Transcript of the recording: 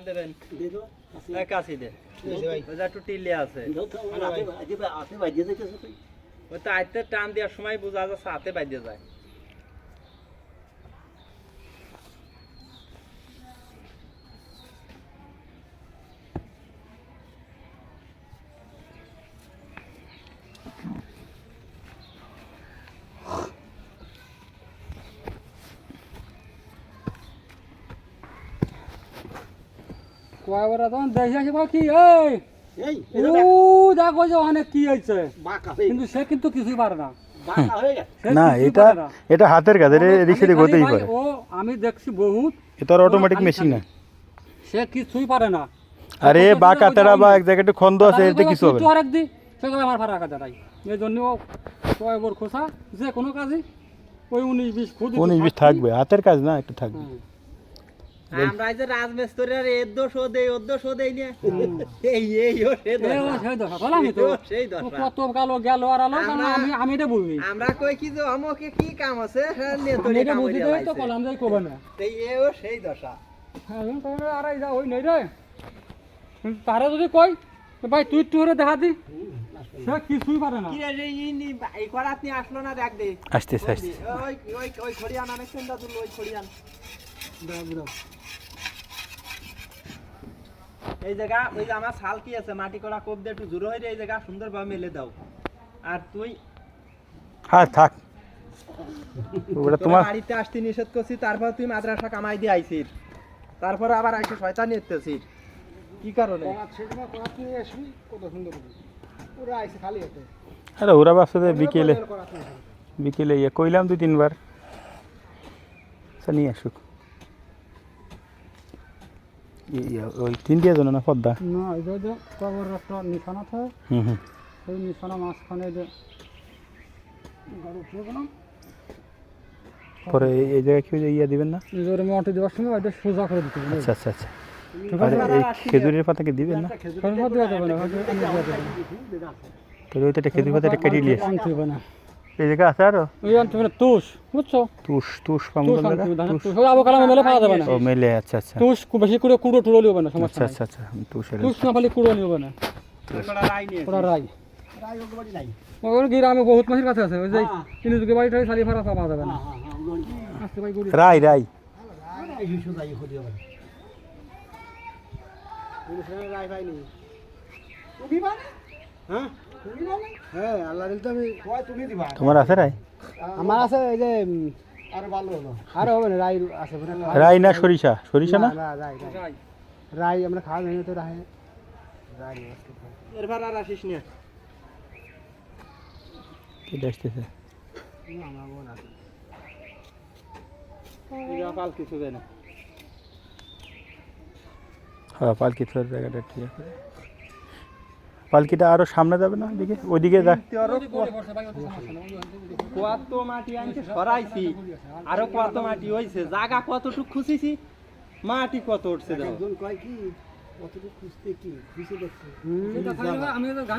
দেবেন কাছি দে ওটা একটু টিলে আছে ওই তো আইতে টান দেওয়ার সময় বোঝা যাচ্ছে হাতে বাইরে যায় কয়বার তখন দেখে আসি কি ও দেখো যে অনেক কি হয়েছে কিন্তু সে কিন্তু কিছুই পারে না না এটা এটা হাতের কাজ এটা রিক্সাতে গতেই পারে ও আমি দেখছি বহুত এটা অটোমেটিক মেশিন না সে কিছুই পারে না আরে বা কাতারা বা এক জায়গায় খন্দ আছে এতে কিছু হবে না আরেক দি সে কবে আমার ফাড়া কাটা নাই এই জন্য ও কয়বার খোসা যে কোনো কাজই ওই 19-20 খুদ 19-20 থাকবে হাতের কাজ না একটু থাকবে আমরা যে রাজমিস্ত্রির এর দোষ ও দেই ওর দোষ ও দেই না এই ও সেই দোষ বললাম তো সেই দোষ কত কালো গেল আর আলো আমি এটা বুঝি আমরা কই কি যে আমকে কি কাম আছে নিয়ে তো এটা বুঝি তো কলাম যাই কবে না এই ও সেই দশা হ্যাঁ তোমরা আর যা ওই নাই রে তারা যদি কই ভাই তুই তোরে দেখা দি সে কিছুই পারে না কি রে এই করাত নি আসলো না দেখ দে আসতে ওই ওই ওই খড়িয়ান আনে কেন দাদু ওই খড়িয়ান এই জায়গা ওই যে আমার শাল কি আছে মাটি করা কোপ দিয়ে একটু জোর হয়ে এই জায়গা সুন্দরভাবে মেলে দাও আর তুই হ্যাঁ থাক ওটা তোমার বাড়িতে আসতে নিষেধ করছি তারপর তুই মাদ্রাসা কামাই দিয়ে আইছিস তারপর আবার আইসে শয়তানি করতেছিস কি কারণে আরে ওরা ভাবছে যে বিকেলে বিকেলে ইয়ে কইলাম 2-3 বার নিয়ে আসুক ওই 3 দিয়ে জন না পদ্মা না এই যে কবর একটা নিশানা থাকে সেই নিশানা মাঝখানে যে গরু ছিল পরে এই জায়গায় কি ইয়া দিবেন না জোরে মাটি দেওয়ার সময় এটা সোজা করে দিতে হবে আচ্ছা আচ্ছা আচ্ছা আর এই খেজুরের পাতা কি দিবেন না খেজুর দেওয়া যাবে না হয়তো আমি দেওয়া যাবে না তাহলে ওইটা খেজুর পাতাটা কেটে নিয়ে আনতে হবে না এই জায়গা আছে আরো ওই আনতে হবে না তুষ বুঝছো তুষ পামু তুষ আনতে হবে তুষ ওই আবু কালামে মেলে পাওয়া যাবে না ও মেলে আচ্ছা আচ্ছা তুষ খুব বেশি করে কুড়ো টুড়ো লিবে না সমস্যা আচ্ছা আচ্ছা তুষের তুষ না পালি কুড়ো লিবে না ওটা রাই নিয়ে ওরা রাই ওই গ্রামে বহুত মাছের কাছে আছে ওই যে কিন্তু যুগে বাড়িটাই সালি ফারা পাওয়া যাবে না আজকে ভাই গড়ি রাই রাই তোমার আছে রাই আমার আছে এই যে আরো হবে না রাই আছে রাই না সরিষা সরিষা না রাই রাই আমরা খাওয়া যাই তো রাই এরপর আর আসিস না কি দেখতেছে পাল কিছু দেয় না হ্যাঁ পালকি তোর জায়গাটা ঠিক আছে পালকিটা আরো সামনে যাবে না ওইদিকে ওইদিকে যা কত মাটি আনছে সরাইছি আরো কত মাটি হইছে জায়গা কতটুকু খুঁজিছি মাটি কত উঠছে দেখো আমি গান